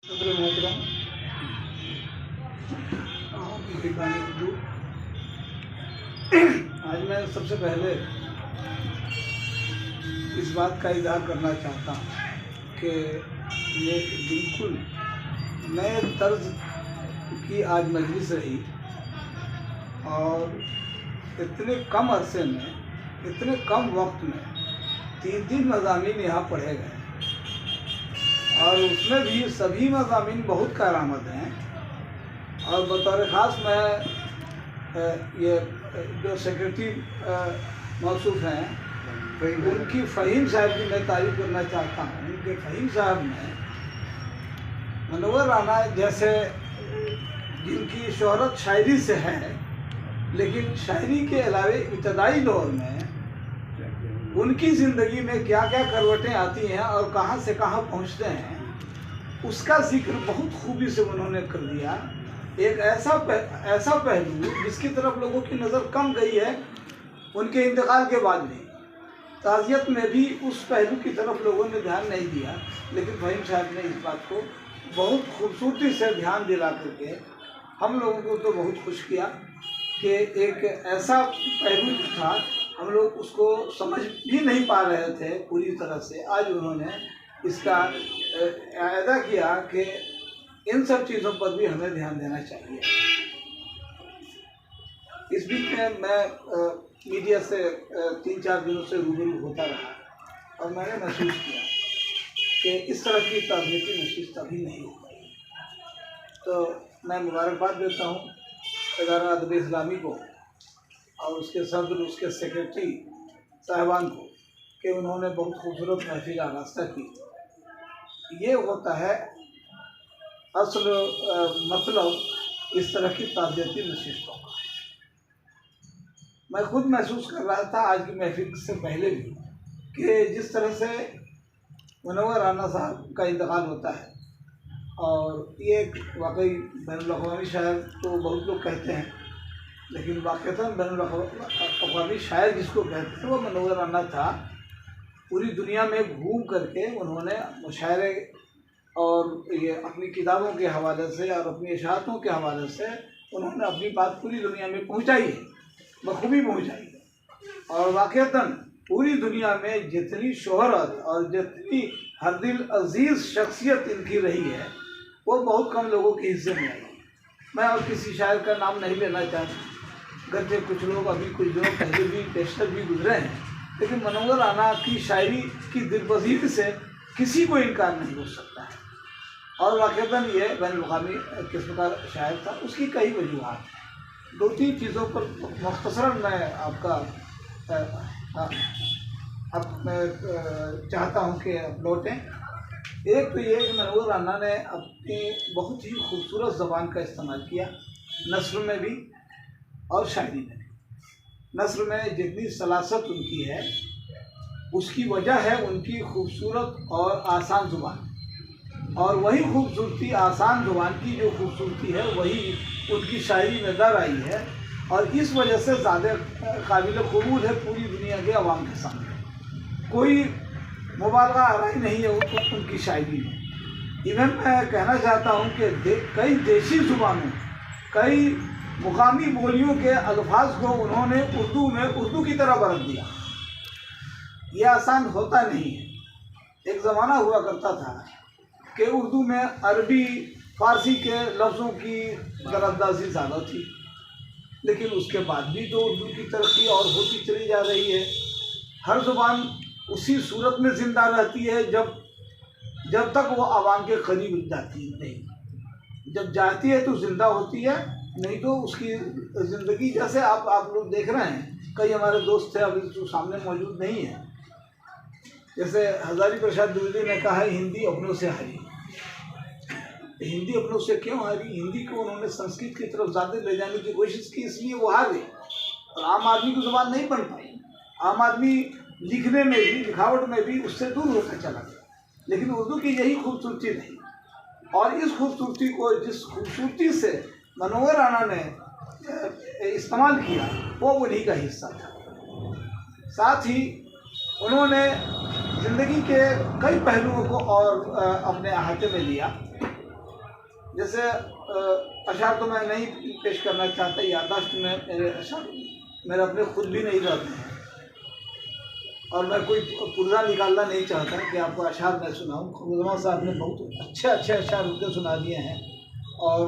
मोहतरम आज मैं सबसे पहले इस बात का इजहार करना चाहता हूँ कि ये बिल्कुल नए तर्ज की आज मजलिस रही और इतने कम अरसे में, इतने कम वक्त में 3 मज़ामीन यहाँ पढ़े गए और उसमें भी सभी मज़ामीन बहुत कारामद हैं। और बतौर ख़ास मैं ये जो सेक्रेटरी मौसूफ हैं उनकी फ़हीम साहब की मैं तारीफ़ करना चाहता हूँ। उनके फ़हीम साहब ने मनोवर राना जैसे जिनकी शोहरत शायरी से है, लेकिन शायरी के अलावे इब्तदाई दौर में उनकी ज़िंदगी में क्या क्या करवटें आती हैं और कहाँ से कहाँ पहुँचते हैं, उसका जिक्र बहुत खूबी से उन्होंने कर दिया। एक ऐसा पहलू जिसकी तरफ लोगों की नज़र कम गई है उनके इंतकाल के बाद भी। ताज़ियत में भी उस पहलू की तरफ लोगों ने ध्यान नहीं दिया, लेकिन फ़हीम साहब ने इस बात को बहुत खूबसूरती से ध्यान दिला करके हम लोगों को तो बहुत खुश किया कि एक ऐसा पहलू जो था हम लोग उसको समझ भी नहीं पा रहे थे पूरी तरह से, आज उन्होंने इसका अदा किया कि इन सब चीज़ों पर भी हमें ध्यान देना चाहिए। इस बीच में मैं मीडिया से 3-4 दिनों से रूबरू होता रहा और मैंने महसूस किया कि इस तरह की ताज़ियती नशीस कभी नहीं हो पाई। तो मैं मुबारकबाद देता हूँ इदारा अदब इस्लामी को और उसके सदर, उसके सेक्रेटरी साहिबान को कि उन्होंने बहुत खूबसूरत महफिल आरास्ता की। ये होता है असल मतलब इस तरह की ताज़ियती नशिस्तों का। मैं खुद महसूस कर रहा था आज की महफिल से पहले भी कि जिस तरह से मनोवर राना साहब का इंतकाल होता है, और ये एक वाकई बैनुल-अक़वामी शायर तो बहुत लोग कहते हैं, लेकिन वाक़ईतन बैनुल-अक़वामी शायर जिसको कहते हैं वो मनोवर राना था। पूरी दुनिया में घूम करके उन्होंने मुशायरे और ये अपनी किताबों के हवाले से और अपनी इशाअतों के हवाले से उन्होंने अपनी बात पूरी दुनिया में पहुंचाई है, बखूबी पहुंचाई है। और वाक़ईतन पूरी दुनिया में जितनी शोहरत और जितनी हर दिल अजीज़ शख्सियत इनकी रही है वो बहुत कम लोगों के हिस्से में आई। मैं और किसी शायर का नाम नहीं लेना चाहता, घर के कुछ लोग अभी कुछ दिनों पहले भी पेशतर भी गुजरे हैं, लेकिन मनोवर राना की शायरी की दिलपज़ीरी से किसी को इनकार नहीं हो सकता है। और वाक़ईतन ये बैनुल-अक़वामी किस्म का शायर था। उसकी कई वजूहात हैं। 2-3 चीज़ों पर मुख्तसरन मैं आपका चाहता हूँ कि लौटें। एक तो ये कि मनोवर राना ने अपनी बहुत ही खूबसूरत ज़बान का इस्तेमाल किया, नस्र में भी और शायरी में भी। नस्र में जितनी सलासत उनकी है उसकी वजह है उनकी खूबसूरत और आसान ज़ुबान, और वही खूबसूरती आसान ज़ुबान की जो खूबसूरती है वही उनकी शायरी में दर आई है, और इस वजह से ज़्यादा काबिल कबूल है पूरी दुनिया के अवाम के सामने। कोई मुबालगा आराई नहीं है उनकी शायरी में। इवन मैं कहना चाहता हूँ कि कई देशी ज़ुबानों, कई मुकामी बोलियों के अल्फाज को उन्होंने उर्दू में उर्दू की तरह बरत दिया। ये आसान होता नहीं है। एक ज़माना हुआ करता था कि उर्दू में अरबी फ़ारसी के लफ्ज़ों की दरअंदाज़ी ज़्यादा थी, लेकिन उसके बाद भी तो उर्दू की तरक्की और होती चली जा रही है। हर ज़ुबान उसी सूरत में ज़िंदा रहती है जब तक वो आवाम के करीब जाती नहीं। जब जाती है तो ज़िंदा होती है, नहीं तो उसकी ज़िंदगी जैसे आप लोग देख रहे हैं। कई हमारे दोस्त थे, अभी तो सामने मौजूद नहीं है, जैसे हज़ारी प्रसाद द्विवेदी ने कहा है हिंदी अपनों से हारी। हिंदी अपनों से क्यों हारी? हिंदी को उन्होंने संस्कृत की तरफ ज़्यादा ले जाने की कोशिश की, इसलिए वो हार गई और आम आदमी की ज़ुबान नहीं बन पाई। आम आदमी लिखने में भी, लिखावट में भी उससे दूर होकर चला गया। लेकिन उर्दू की यही खूबसूरती रही, और इस खूबसूरती को जिस खूबसूरती से मनोवर राना ने इस्तेमाल किया वो उन्हीं का हिस्सा था। साथ ही उन्होंने ज़िंदगी के कई पहलुओं को और अपने अहाते में लिया। जैसे अशार तो मैं नहीं पेश करना चाहता, याददाश्त में मेरे अशार मेरे अपने खुद भी नहीं रहते हैं, और मैं कोई पुर्जा निकालना नहीं चाहता कि आपको अशार मैं सुनाऊँ। खुर्रमा साहब ने बहुत अच्छे अच्छे अशार उनके सुना दिए हैं, और